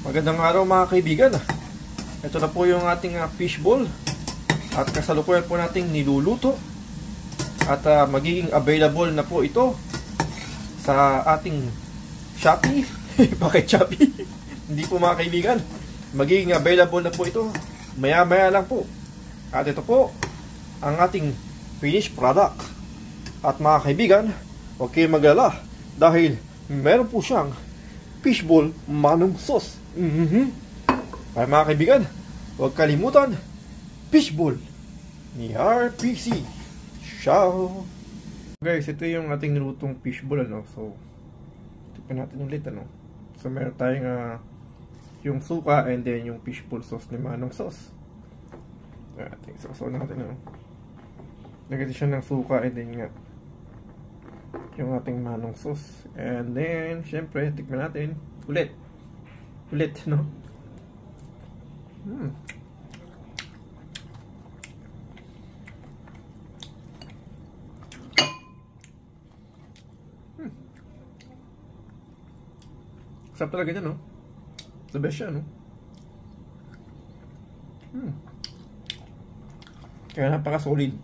Magandang araw mga kaibigan. Ito na po yung ating fishball. At kasalukuyan po nating niluluto. At magiging available na po ito sa ating Shopee. Bakit Shopee? Hindi po mga kaibigan. Magiging available na po ito maya-maya lang po. At ito po ang ating finished product. At mga kaibigan, huwag kayong mag-alala dahil meron po siyang fishball manong sauce. Ay mga kaibigan, huwag kalimutan, fishball ni RPC. Ciao! Guys, ito yung ating nilutong fishball, ano. So, tipan natin ulit, ano. So, meron tayong yung suka and then yung fishball sauce ni manong sauce. Ating sauce natin, ano. Lagyan siya ng suka and then nga yung ating manong sauce. And then, syempre, tikman natin ulit, no? Sarap talaga niya, no? The best siya, no? Kaya napaka-solid.